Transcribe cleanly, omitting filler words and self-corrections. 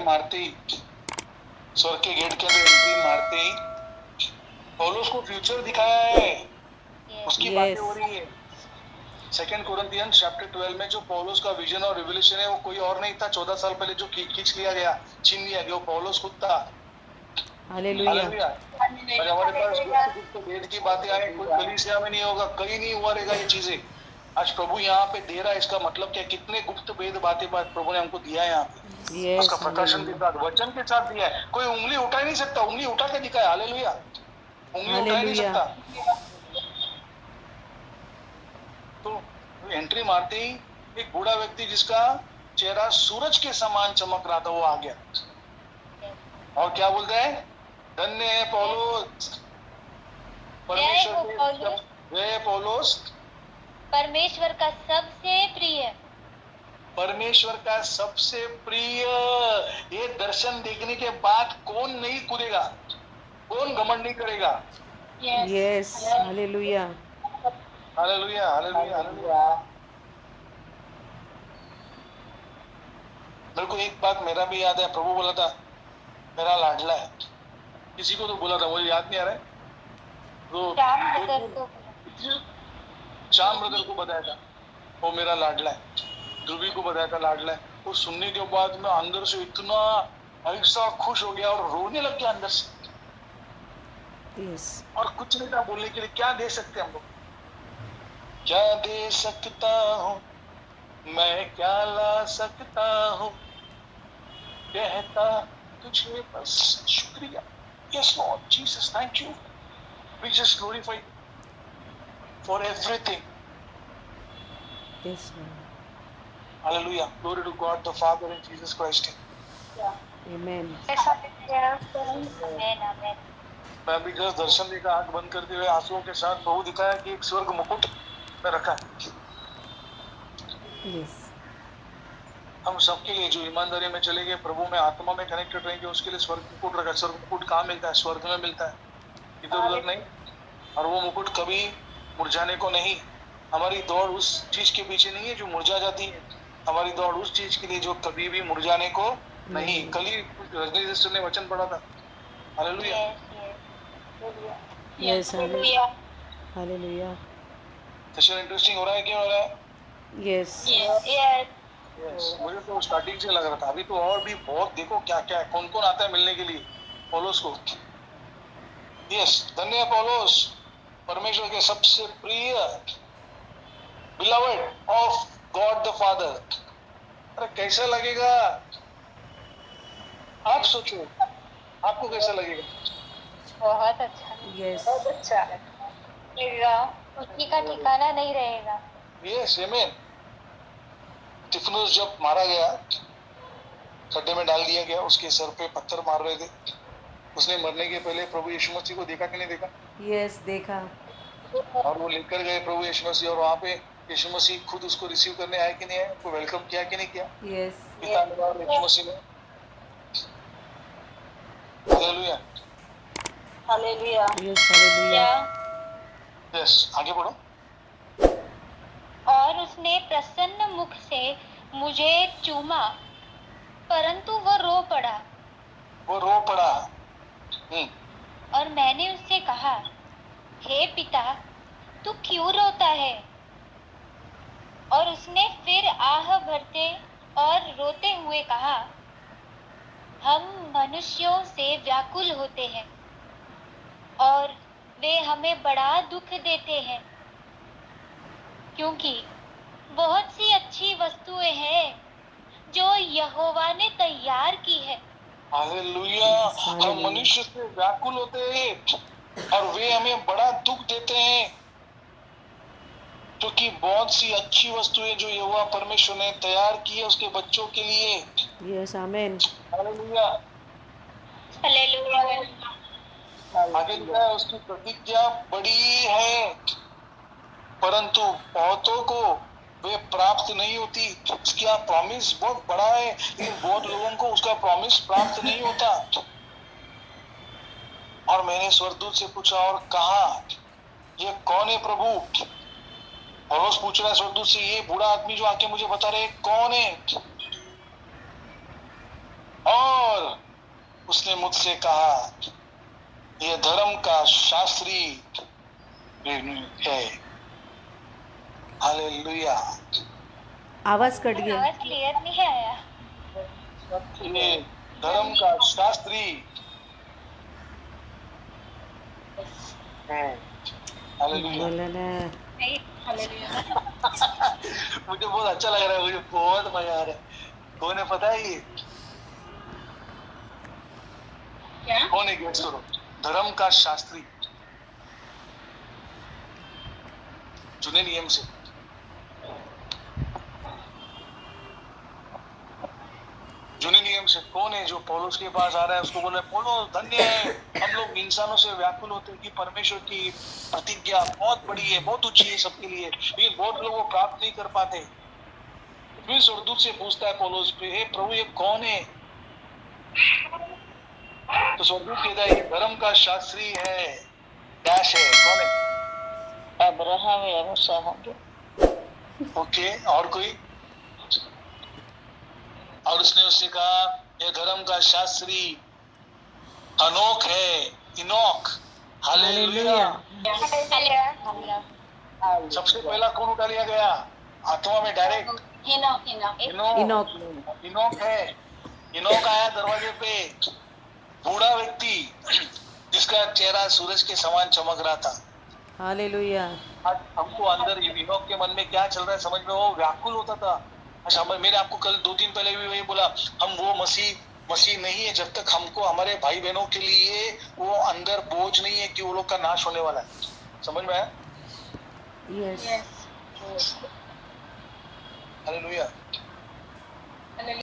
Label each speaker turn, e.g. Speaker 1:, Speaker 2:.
Speaker 1: मारते ही, स्वर्ग के गेट के अंदर एंट्री मारते ही पौलुस को फ्यूचर दिखाया है, उसकी बातें हो रही है। 2 कोरिन्थियंस चैप्टर 12 में जो पौलुस का विजन और रिवलेशन है वो कोई और नहीं था। 14 साल पहले जो खींच लिया गया, छीन लिया गया, वो पौलुस खुद था। हालेलुया। और हमारे पास गुप्त भेद की बातें आए, कोई कलीसिया में नहीं होगा, कहीं नहीं हुआ रहेगा ये चीजें। आज प्रभु यहाँ पे दे रहा है, इसका मतलब क्या, कितने गुप्त भेद बातें प्रभु ने हमको दिया है यहाँ पे। उसका प्रकाशन के साथ, वचन के साथ दिया है। कोई उंगली उठा ही नहीं सकता, उंगली उठा के दिखाया। हालेलुया। उंगली उठा ही नहीं सकता। तो एंट्री मारते ही एक बूढ़ा व्यक्ति जिसका चेहरा सूरज के समान चमक रहा था, वो आ गया और क्या बोलते हैं, धन्य है पौलुस, परमेश्वर, जय पौलुस,
Speaker 2: परमेश्वर का सबसे प्रिय,
Speaker 1: परमेश्वर का सबसे प्रिय। ये दर्शन देखने के बाद कौन नहीं कूदेगा, कौन घमंड नहीं करेगा।
Speaker 3: Yes, hallelujah,
Speaker 1: hallelujah, hallelujah, hallelujah. मेरे को एक बात मेरा भी याद है, प्रभु बोला था मेरा लाडला है, किसी को तो बोला था, मुझे याद नहीं आ रहा है, तो श्याम ब्रदर को बताया था वो मेरा लाडला है, ध्रुवी को बताया था लाडला है। वो सुनने के बाद मैं अंदर से इतना ऐसा खुश हो गया और रोने लग गया अंदर से। और कुछ नहीं था बोलने के लिए, क्या दे सकते हम लोग, क्या दे सकता हूँ मैं, क्या ला सकता हूँ, कहता तुझे बस शुक्रिया। Yes Lord Jesus, thank you. We just glorify for everything.
Speaker 3: Yes Lord.
Speaker 1: Hallelujah. Glory to God the Father and Jesus Christ.
Speaker 3: Amen.
Speaker 1: मैं अभी जस्ट दर्शन देखा, आंख बंद करते हुए आंसुओं के साथ प्रभु दिखाया कि एक स्वर्ग मुकुट में रखा है।
Speaker 3: Yes.
Speaker 1: हम सबके लिए जो ईमानदारी में चले गए, प्रभु में आत्मा में कनेक्टेड रहेंगे, उसके लिए स्वर्ग मुकुट रखा है। स्वर्ग मुकुट कहाँ मिलता है? स्वर्ग में मिलता है, इधर उधर नहीं। और वो मुकुट कभी मुरझाने को नहीं। हमारी दौड़ उस चीज के पीछे नहीं है जो मुरझा जाती है, हमारी दौड़ उस चीज के लिए जो कभी भी मुरझाने को नहीं। कल ही रजनी सिस्टर ने वचन पढ़ा था। Hallelujah,
Speaker 3: yes, hallelujah, hallelujah.
Speaker 1: Session interesting हो रहा है, क्यों हो रहा है?
Speaker 3: Yes,
Speaker 1: yes. मुझे तो स्टार्टिंग से लग रहा था, अभी तो और भी बहुत, देखो क्या क्या है, कौन कौन आता है मिलने के लिए पौलुस को। यस, धन्य है पौलुस, परमेश्वर के सबसे प्रिय, beloved of God the father. अरे कैसा लगेगा, आप सोचो, आपको कैसा लगेगा?
Speaker 2: बहुत अच्छा,
Speaker 3: यस,
Speaker 2: बहुत अच्छा लगेगा, खुशी का ठिकाना नहीं रहेगा।
Speaker 1: यस, आमीन। स्तिफनुस जब मारा गया, खड्डे में डाल दिया गया, उसके सर पे पत्थर मार रहे थे, उसने मरने के पहले प्रभु यीशु मसीह को देखा कि नहीं देखा?
Speaker 3: यस, देखा।
Speaker 1: और वो लेकर गए प्रभु यीशु मसीह, और वहां पे यीशु मसीह खुद उसको रिसीव करने आए कि नहीं आए, उसको वेलकम किया कि नहीं किया?
Speaker 3: यस,
Speaker 1: पिता ने और यीशु मसीह ने। Hallelujah,
Speaker 2: hallelujah,
Speaker 3: yes, hallelujah.
Speaker 1: Yes, आगे बढ़ो।
Speaker 2: और उसने प्रसन्न मुख से मुझे चूमा, परंतु वो रो पड़ा।
Speaker 1: वो रो पड़ा।
Speaker 2: और मैंने उससे कहा, हे पिता, तू क्यों रोता है? और उसने फिर आह भरते और रोते हुए कहा, हम मनुष्यों से व्याकुल होते हैं और वे हमें बड़ा दुख देते हैं, क्योंकि बहुत सी अच्छी वस्तुएं हैं जो यहोवा ने तैयार की है।
Speaker 1: हालेलुया। हम मनुष्य से व्याकुल होते हैं और वे हमें बड़ा दुख देते हैं, क्योंकि बहुत सी अच्छी वस्तुएं जो यहोवा परमेश्वर ने तैयार की है उसके बच्चों के लिए।
Speaker 3: यस, आमीन।
Speaker 1: Hallelujah,
Speaker 2: hallelujah.
Speaker 1: आगे लिखा है, उसकी प्रतिज्ञा बड़ी है, परंतु बहुतों को वे प्राप्त नहीं होती। उसका प्रॉमिस बहुत बड़ा है, लेकिन बहुत लोगों को उसका प्रॉमिस प्राप्त नहीं होता। और मैंने स्वर्गदूत से पूछा और कहा, ये कौन है प्रभु? पौलुस पूछ रहा है स्वर्गदूत से, ये बूढ़ा आदमी जो आके मुझे बता रहे कौन है? उसने मुझसे कहा, यह धर्म का शास्त्री है। हालेलुया।
Speaker 3: आवाज कट गया।
Speaker 2: आवाज क्लियर नहीं आया।
Speaker 1: ये धर्म का शास्त्री है। हालेलुया।
Speaker 3: बोला ना।
Speaker 2: नहीं, हालेलुया।
Speaker 1: मुझे बहुत अच्छा लग रहा है, मुझे बहुत मजा आ रहा है। कौन है पता है ये?
Speaker 2: क्या?
Speaker 1: कौन है? गेस करो। धर्म का शास्त्री, चुने नियम से। जूने नियम से कौन है जो पौलुस के पास आ रहा है? उसको बोल रहा है, पौलुस धन्य है, हम लोग इंसानों से व्याकुल होते हैं कि परमेश्वर की प्रतिज्ञा बहुत बड़ी है, बहुत ऊंची है सबके लिए, लेकिन बहुत लोग वो प्राप्त नहीं कर पाते। फिर स्वर्गदूत से पूछता है पौलुस पे, हे प्रभु ये कौन है? तो स्वर्गदूत कहता है, ये धर्म का शास्त्री है। डैश है, कौन है?
Speaker 2: अब्राहम या मूसा होंगे।
Speaker 1: ओके, और कोई? और उसने उससे कहा, यह धर्म का शास्त्री हनोक है, इनोक। हालेलुया।
Speaker 3: हालेलुया।
Speaker 1: सबसे पहला कौन उठा लिया गया आत्मा में डायरेक्ट?
Speaker 3: इनोक।
Speaker 1: इनोक है। इनोक आया दरवाजे पे, बूढ़ा व्यक्ति जिसका चेहरा सूरज के समान चमक रहा था।
Speaker 3: हालेलुया।
Speaker 1: आज हमको अंदर इनोक के मन में क्या चल रहा है समझ में, वो व्याकुल होता था। अच्छा, मैंने आपको कल 2 दिन पहले भी वही बोला, हम वो मसीह नहीं है जब तक हमको हमारे भाई बहनों के लिए वो अंदर बोझ नहीं है कि वो लोग का नाश होने वाला है। समझ में आया?
Speaker 3: यस।
Speaker 1: हालेलुया।